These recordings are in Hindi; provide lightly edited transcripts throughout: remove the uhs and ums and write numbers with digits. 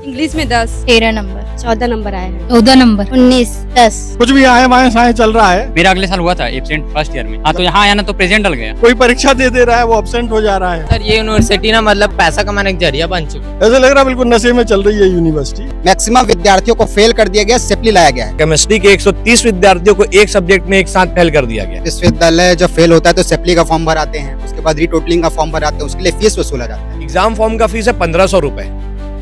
इंग्लिश में 10, 13 नंबर, 14 नंबर आए हैं। 14 नंबर, 19, 10। कुछ भी आए वाए साए चल रहा है। मेरा अगले साल हुआ था एब्सेंट फर्स्ट ईयर में। हाँ, तो यहाँ आया ना तो प्रेजेंट डल गया। कोई परीक्षा दे रहा है वो एब्सेंट हो जा रहा है। सर ये यूनिवर्सिटी ना मतलब पैसा कमाने का जरिया बन चुकी है। ऐसे लग रहा है बिल्कुल नशे में चल रही है यूनिवर्सिटी। मैक्सिमम विद्यार्थियों को फेल कर दिया गया, सेपली लाया गया है। केमिस्ट्री के 130 विद्यार्थियों को एक सब्जेक्ट में एक साथ फेल कर दिया गया। विश्वविद्यालय जब फेल होता है तो सेपली का फॉर्म भराते हैं, उसके बाद रीटोटलिंग का फॉर्म भराते हैं, उसके लिए फीस वसूला जाता है। एग्जाम फॉर्म का फीस है 1500 रुपए।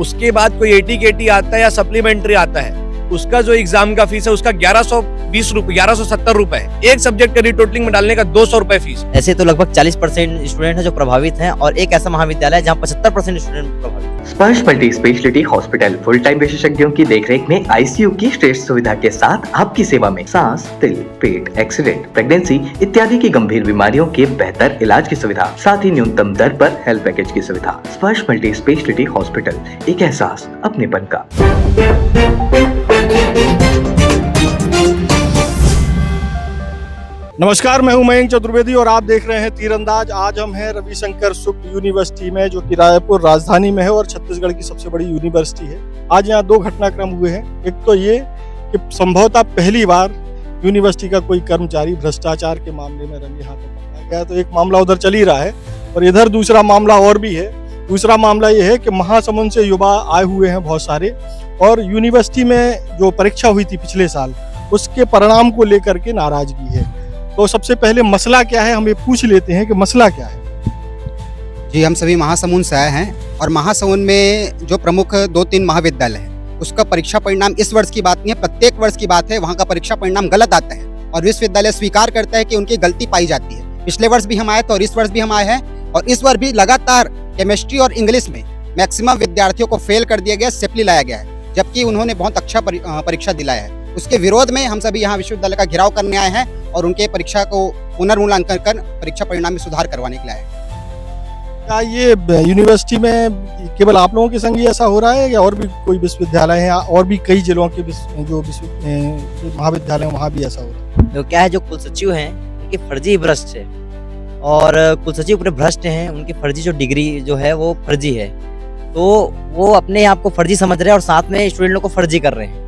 उसके बाद कोई AT-KT आता है या सप्लीमेंट्री आता है, उसका जो एग्जाम का फीस है उसका 1120 रुपए, 1170 रुपए है। एक सब्जेक्ट का रीटोटलिंग में डालने का 200 रुपए फीस। ऐसे तो लगभग 40% स्टूडेंट है जो प्रभावित हैं और एक ऐसा महाविद्यालय है जहाँ 75% स्टूडेंट प्रभावित हैं। स्पर्श multi speciality hospital full time विशेषज्ञों की देखरेख में ICU की श्रेष्ठ सुविधा के साथ आपकी सेवा में सांस, दिल, पेट, एक्सीडेंट, प्रेगनेंसी इत्यादि की गंभीर बीमारियों के बेहतर इलाज की सुविधा, साथ ही न्यूनतम दर पर हेल्थ पैकेज की सुविधा। स्पर्श मल्टी स्पेशलिटी हॉस्पिटल, एक एहसास अपनेपन का। नमस्कार, मैं हूं मयंक चतुर्वेदी और आप देख रहे हैं तीरंदाज। आज हम हैं रविशंकर शुक्ल यूनिवर्सिटी में, जो कि रायपुर राजधानी में है और छत्तीसगढ़ की सबसे बड़ी यूनिवर्सिटी है। आज यहाँ दो घटनाक्रम हुए हैं। एक तो ये कि संभवतः पहली बार यूनिवर्सिटी का कोई कर्मचारी भ्रष्टाचार के मामले में रंगे हाथों पकड़ा गया, तो एक मामला उधर चल ही रहा है और इधर दूसरा मामला और भी है। दूसरा मामला ये है कि महासमुंद से युवा आए हुए हैं बहुत सारे, और यूनिवर्सिटी में जो परीक्षा हुई थी पिछले साल उसके परिणाम को लेकर के नाराजगी है। तो सबसे पहले मसला क्या है, हम ये पूछ लेते हैं कि मसला क्या है। जी, हम सभी महासमुंद से आए हैं और महासमुंद में जो प्रमुख 2-3 महाविद्यालय है उसका परीक्षा परिणाम इस वर्ष की बात नहीं है, प्रत्येक वर्ष की बात है। वहाँ का परीक्षा परिणाम गलत आता है और विश्वविद्यालय स्वीकार करता है कि उनकी गलती पाई जाती है। पिछले वर्ष भी हम आए थे और इस वर्ष भी हम आए हैं, और इस वर्ष भी लगातार केमिस्ट्री और इंग्लिश में मैक्सिमम विद्यार्थियों को फेल कर दिया गया, सेपली लाया गया है, जबकि उन्होंने बहुत अच्छा परीक्षा दिलाया है। उसके विरोध में हम सभी यहाँ विश्वविद्यालय का घेराव करने आए हैं और उनके परीक्षा को पुनर्मूल्यांकन कर परीक्षा परिणाम में सुधार करवाने के लिए आए हैं। क्या ये यूनिवर्सिटी में केवल आप लोगों के संग ही ऐसा हो रहा है या और भी कोई विश्वविद्यालय है और भी कई जिलों के जो महाविद्यालय वहाँ भी ऐसा हो रहा है? तो क्या है, जो कुलसचिव हैं उनकी फर्जी भ्रष्ट है और कुलसचिव पूरे भ्रष्ट हैं। उनकी फर्जी जो डिग्री जो है वो फर्जी है, तो वो अपने आप को फर्जी समझ रहे हैं और साथ में स्टूडेंट लोग को फर्जी कर रहे हैं।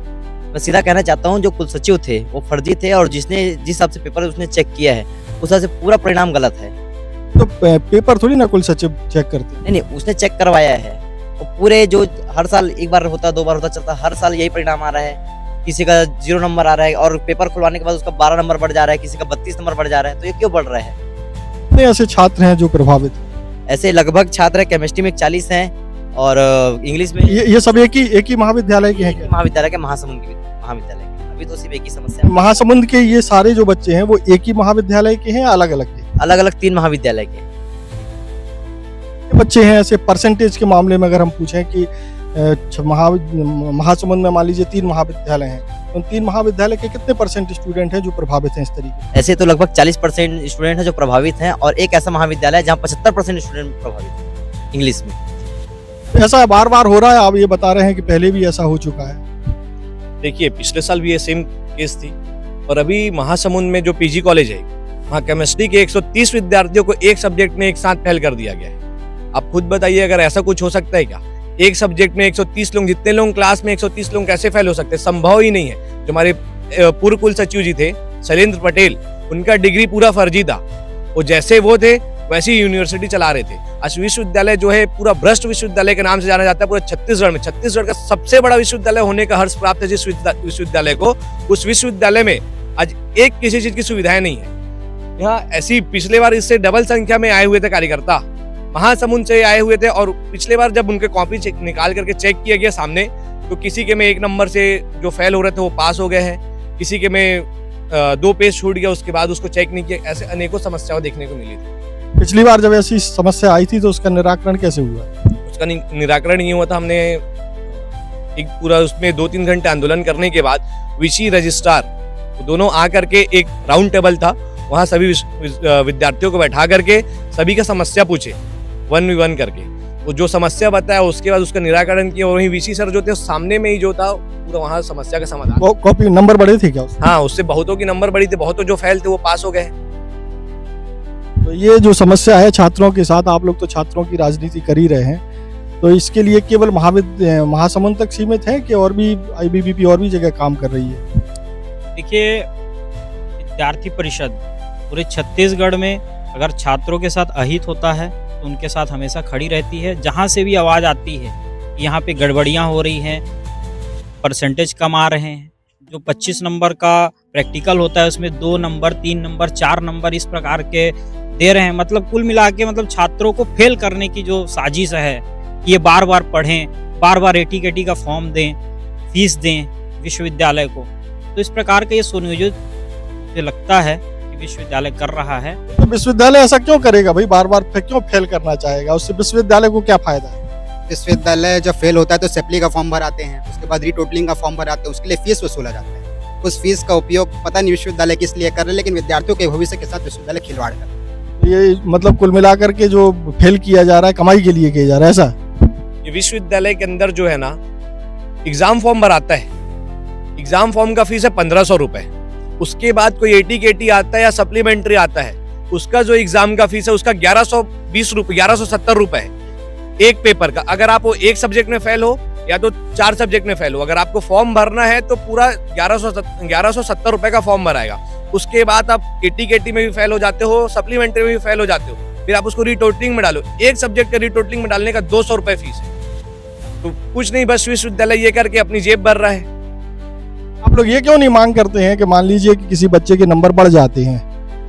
मैं सीधा कहना चाहता हूँ, जो कुलसचिव थे वो फर्जी थे और जिस हिसाब से पेपर उसने चेक किया है उस हिसाब से पूरा परिणाम गलत है। तो पेपर थोड़ी ना कुलसचिव चेक करते? नहीं, उसने चेक करवाया है और पूरे जो हर साल एक बार होता 2 बार होता चलता, हर साल यही परिणाम आ रहा है। किसी का 0 नंबर आ रहा है और पेपर खुलवाने के बाद उसका 12 नंबर बढ़ जा रहा है, किसी का 32 नंबर बढ़ जा रहा है। तो ये क्यों बढ़ रहा है? ऐसे छात्र हैं जो प्रभावित हैं? ऐसे लगभग छात्र है, केमिस्ट्री में 40 हैं और इंग्लिश में ये सब एक ही महाविद्यालय के हैं? महाविद्यालय के, महासमुंद के महाविद्यालय के। अभी तो सिर्फ एक ही समस्या है। महासमुंद के ये सारे जो बच्चे हैं वो एक ही महाविद्यालय के हैं, अलग अलग के? अलग अलग 3 महाविद्यालय के बच्चे हैं। ऐसे परसेंटेज के मामले में अगर हम पूछें कि महासमुंद में मान लीजिए 3 महाविद्यालय हैं, तो 3 महाविद्यालय के कितने % स्टूडेंट हैं जो प्रभावित हैं इस तरीके? ऐसे तो लगभग 40% स्टूडेंट है जो प्रभावित हैं और एक ऐसा महाविद्यालय है जहाँ 75% स्टूडेंट प्रभावित हैं इंग्लिश में। ऐसा बार बार हो रहा है? आप ये बता रहे हैं कि पहले भी ऐसा हो चुका है। देखिए, पिछले साल भी ये सेम केस थी और अभी महासमुंद में जो PG कॉलेज है वहाँ केमिस्ट्री के 130 विद्यार्थियों को एक सब्जेक्ट में एक साथ फेल कर दिया गया है। आप खुद बताइए, अगर ऐसा कुछ हो सकता है क्या? एक सब्जेक्ट में 130 लोग, जितने लोग क्लास में 130 लोग कैसे फेल हो सकते हैं? संभव ही नहीं है। जो हमारे पूर्व कुल सचिव जी थे शैलेंद्र पटेल, उनका डिग्री पूरा फर्जी था। वो जैसे वो थे वैसी यूनिवर्सिटी चला रहे थे। आज विश्वविद्यालय जो है पूरा भ्रष्ट विश्वविद्यालय के नाम से जाना जाता है पूरे छत्तीसगढ़ में। छत्तीसगढ़ का सबसे बड़ा विश्वविद्यालय होने का हर्ष प्राप्त है जिस विश्वविद्यालय को, उस विश्वविद्यालय में आज एक किसी चीज की सुविधाएं नहीं है। यहाँ ऐसी पिछले बार इससे डबल संख्या में आए हुए थे कार्यकर्ता, महासमुंद से आए हुए थे, और पिछले बार जब उनके कॉपी निकाल करके चेक किया गया सामने, तो किसी के में 1 नंबर से जो फेल हो रहे थे वो पास हो गए हैं, किसी के में 2 पेज छूट गया, उसके बाद उसको चेक नहीं किया। ऐसे अनेकों समस्याएं देखने को मिली थी। पिछली बार जब ऐसी समस्या आई थी तो उसका निराकरण कैसे हुआ? उसका निराकरण ये हुआ था, हमने एक पूरा उसमें 2-3 घंटे आंदोलन करने के बाद विशी रजिस्ट्रार दोनों आकर के एक राउंड टेबल था, वहाँ सभी विद्यार्थियों को बैठा करके सभी का समस्या पूछे 1v1 करके। वो जो समस्या बताया उसके बाद उसका निराकरण किया, और वहीं वीसी सर जो थे सामने में ही जो था पूरा वहाँ समस्या का समाधान। कॉपी नंबर बढ़े थे क्या? हाँ, उससे बहुतों की नंबर बढ़ी थी, बहुतों जो फेल थे वो पास हो गए। तो ये जो समस्या है छात्रों के साथ, आप लोग तो छात्रों की राजनीति कर ही रहे हैं, तो इसके लिए केवल महासमुंद तक सीमित है कि और भी आईबीवीपी और भी जगह काम कर रही है? देखिए, विद्यार्थी परिषद पूरे छत्तीसगढ़ में अगर छात्रों के साथ अहित होता है तो उनके साथ हमेशा खड़ी रहती है। जहाँ से भी आवाज़ आती है कि यहाँ पे गड़बड़ियाँ हो रही हैं, परसेंटेज कम आ रहे हैं, जो 25 नंबर का प्रैक्टिकल होता है उसमें 2 नंबर 3 नंबर 4 नंबर इस प्रकार के दे रहे हैं, मतलब कुल मिला के मतलब छात्रों को फेल करने की जो साजिश है, ये बार बार पढ़ें, बार बार एटी केटी का फॉर्म दें, फीस दें विश्वविद्यालय को। तो इस प्रकार का ये सुनियोजित मुझे लगता है कि विश्वविद्यालय कर रहा है। तो विश्वविद्यालय ऐसा क्यों करेगा भाई, बार बार क्यों फेल करना चाहेगा? उससे विश्वविद्यालय को क्या फायदा है? विश्वविद्यालय जब फेल होता है तो सेप्ली का फॉर्म भराते हैं, उसके बाद रीटोटलिंग का फॉर्म भराते हैं, उसके लिए फीस वसूला जाता है। उस फीस का उपयोग पता नहीं विश्वविद्यालय किस लिए कर रहे हैं, लेकिन विद्यार्थियों के भविष्य के साथ विश्वविद्यालय खिलवाड़ कर रहा है। ये मतलब कुल मिलाकर के जो फेल किया जा रहा है कमाई के लिए किया जा रहा है, ऐसा? ये विश्वविद्यालय के अंदर जो है ना, एग्जाम फॉर्म भराता है, एग्जाम फॉर्म का फीस है 1500 रुपए। उसके बाद कोई एटी केटी आता है या सप्लीमेंट्री आता है, उसका जो एग्जाम का फीस है उसका 1120 रुपए 1170 रुपए है एक पेपर का। अगर आप वो एक सब्जेक्ट में फेल हो या तो 4 सब्जेक्ट में फेल हो, अगर आपको फॉर्म भरना है तो पूरा 1170 रुपए का फॉर्म भराएगा। उसके बाद आप एटी केटी में भी फेल हो जाते हो, सप्लीमेंट्री में भी फेल हो जाते हो, फिर आप उसको रीटोटलिंग में डालो, एक सब्जेक्ट का रीटोटलिंग में डालने का 200 रुपए फीस है। तो कुछ नहीं, बस विश्वविद्यालय ये करके अपनी जेब भर रहा है। आप लोग ये क्यों नहीं मांग करते हैं कि मान लीजिए कि किसी बच्चे के नंबर बढ़ जाते हैं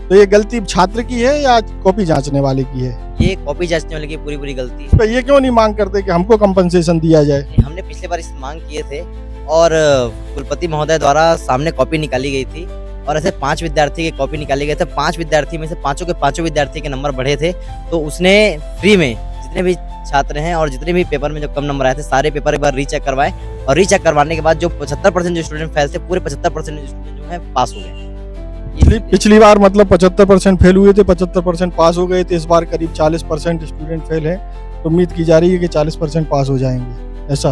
तो ये गलती छात्र की है या कॉपी जांचने वाले की है? ये कॉपी जांचने वाले की पूरी गलती है। तो ये क्यों नहीं मांग करते कि हमको कंपनसेशन दिया जाए? हमने पिछले बार इस मांग किए थे और कुलपति महोदय द्वारा सामने कॉपी निकाली गई थी और ऐसे 5 विद्यार्थी के कॉपी निकाले गए थे। 5 विद्यार्थी में से पांचों विद्यार्थी के नंबर बढ़े थे, तो उसने फ्री में जितने भी छात्र हैं और जितने भी पेपर में जो कम नंबर आए थे सारे पेपर एक बार रीचेक करवाए और रीचेक करवाने के बाद जो 75% जो स्टूडेंट फेल थे, पूरे 75% जो स्टूडेंट जो है पास हो गए। पिछली बार मतलब 75% फेल हुए थे, 75% पास हो गए थे। इस बार करीब 40% स्टूडेंट फेल हैं, तो उम्मीद की जा रही है कि 40% पास हो जाएंगे, ऐसा?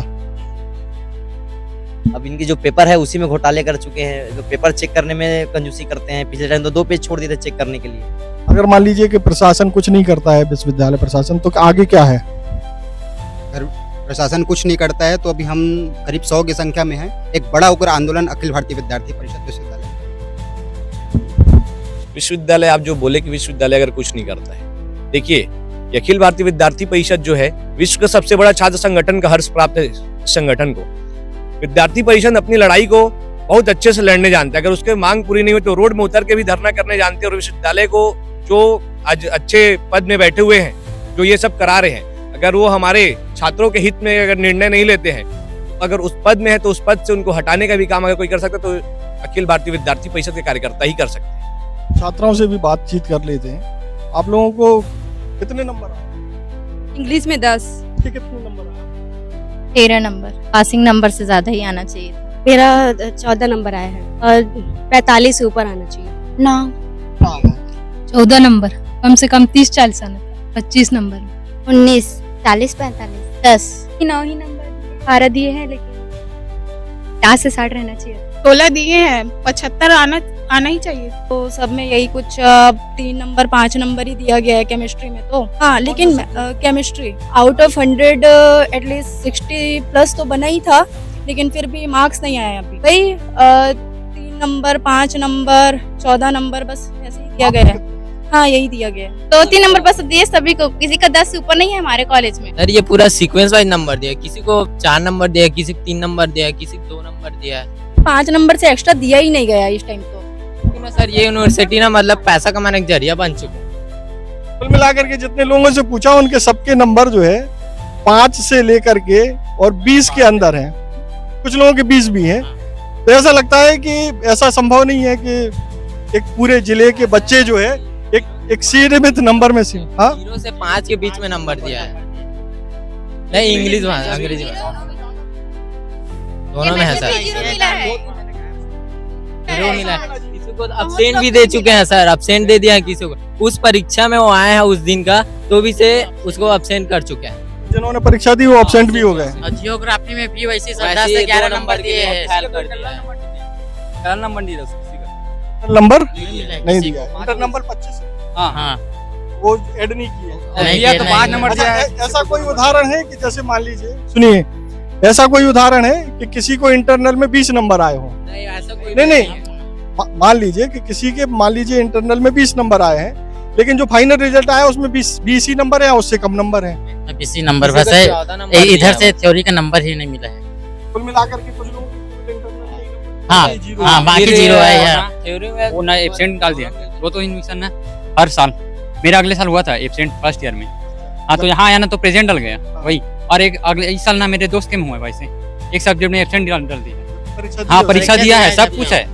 अब इनके जो पेपर है उसी में घोटाले कर चुके हैं, जो पेपर चेक करने में कंजूसी करते हैं। पिछले टाइम तो 2 पेज छोड़ दिए थे चेक करने के लिए। अगर मान लीजिए कि प्रशासन कुछ नहीं करता है, विश्वविद्यालय प्रशासन, तो आगे क्या है? अगर प्रशासन कुछ नहीं करता है तो अभी हम करीब 100 की संख्या में हैं। एक बड़ा उग्र आंदोलन अखिल भारतीय विद्यार्थी परिषद विश्वविद्यालय आप जो बोले कि विश्वविद्यालय अगर कुछ नहीं करता है, देखिए अखिल भारतीय विद्यार्थी परिषद जो है विश्व का सबसे बड़ा छात्र संगठन का हर्ष प्राप्त है संगठन को। विद्यार्थी परिषद अपनी लड़ाई को बहुत अच्छे से लड़ने जानता है। अगर उसके मांग पूरी नहीं हुई तो रोड में उतर के भी धरना करने जानते हैं। और विश्वविद्यालय को जो आज अच्छे पद में बैठे हुए हैं, जो ये सब करा रहे हैं, अगर वो हमारे छात्रों के हित में अगर निर्णय नहीं लेते हैं, अगर उस पद में है तो उस पद से उनको हटाने का भी काम अगर कोई कर सकता है तो अखिल भारतीय विद्यार्थी परिषद के कार्यकर्ता ही कर सकते हैं। छात्राओं से भी बातचीत कर लेते हैं। आप लोगों को कितने नंबर आए? इंग्लिश में 10। ठीक, कितने नंबर आए? 13 नंबर। पासिंग नंबर से ज्यादा ही आना चाहिए था। मेरा 14 नंबर आया है और 45 से ऊपर आना चाहिए। 9 14 नंबर, कम से कम 30-40 आना था। 25 नंबर। 19 40 45 10 9 ही नंबर 12 दिए हैं, लेकिन 50 से 60 रहना चाहिए। 16 दिए हैं, 75 आना ही चाहिए। तो सब में यही कुछ 3 नंबर 5 नंबर ही दिया गया है केमिस्ट्री में तो। हाँ, लेकिन chemistry out of 100 at least 60 plus तो बना ही था, लेकिन फिर भी मार्क्स नहीं आए अभी। वही 3 नंबर 5 नंबर 14 नंबर बस ऐसे ही दिया गया है। हाँ, यही दिया गया है। 2-3 नंबर बस दिए सभी को, किसी का 10 से ऊपर नहीं है हमारे कॉलेज में। सर ये पूरा सीक्वेंस वाइज नंबर दिया, किसी को 4 नंबर दिया, किसी को 3 नंबर दिया, किसी को 2 नंबर दिया। 5 नंबर से एक्स्ट्रा दिया ही नहीं गया इस टाइम तो। सर ये यूनिवर्सिटी ना मतलब पैसा कमाने का जरिया बन चुका है। कुल मिलाकर के जितने लोगों से पूछा उनके सबके नंबर जो है 5 से लेकर के और 20 के अंदर हैं। कुछ लोगों के 20 भी हैं। तो ऐसा लगता है कि ऐसा संभव नहीं है कि एक पूरे जिले के बच्चे जो है एक सीमित नंबर में से 0 से 5 के बीच में नंबर दिया है। नहीं, इंग्लिश भाषा अंग्रेजी भाषा दोनों में है सर। 0 मिला है। किसी को अब्सेंट भी दे चुके हैं सर, अब्सेंट दे दिया है किसी को। उस परीक्षा में वो आए हैं उस दिन का, तो भी से उसको अब्सेंट कर चुके हैं। जिन्होंने परीक्षा दी वो अब्सेंट भी हो गए। जियोग्राफी में भी वैसे 11 नंबर दिए हैं। नंबर नहीं दिया। Inter number 25। हाँ, वो ऐड नहीं की है। दिया तो 5 नंबर अच्छा, दिया है। ऐसा कोई उदाहरण है कि जैसे मान लीजिए, सुनिए, ऐसा कोई उदाहरण है कि किसी को इंटरनल में 20 नंबर आए हों? नहीं ऐसा कोई नहीं, मान लीजिए कि किसी के, मान लीजिए इंटरनल में 20 नंबर आए हैं, लेकिन जो फाइनल रिजल्ट आया उसमें 20 ही नंबर है, उससे कम नंबर है। इसी नंबर बस है, इधर से थ्योरी का नंबर ही नहीं मिला है। कुल मिलाकर के कुछ लोगों के इंटरनल में हाँ जीरो हाँ, बाकी जीरो है यार। थ्योरी में वो ना एब्सेंट निकाल दिया, वो तो एडमिशन है हर साल। मेरा अगले साल हुआ था एब्सेंट फर्स्ट ईयर में। हाँ तो यहाँ आया ना तो प्रेजेंट डल गया वही। और एक अगले इस साल ना मेरे दोस्त के में हुआ है वैसे, एक सब्जेक्ट में एब्सेंट डाल दिया। परीक्षा दी हाँ है? परीक्षा दिया है, सब कुछ है।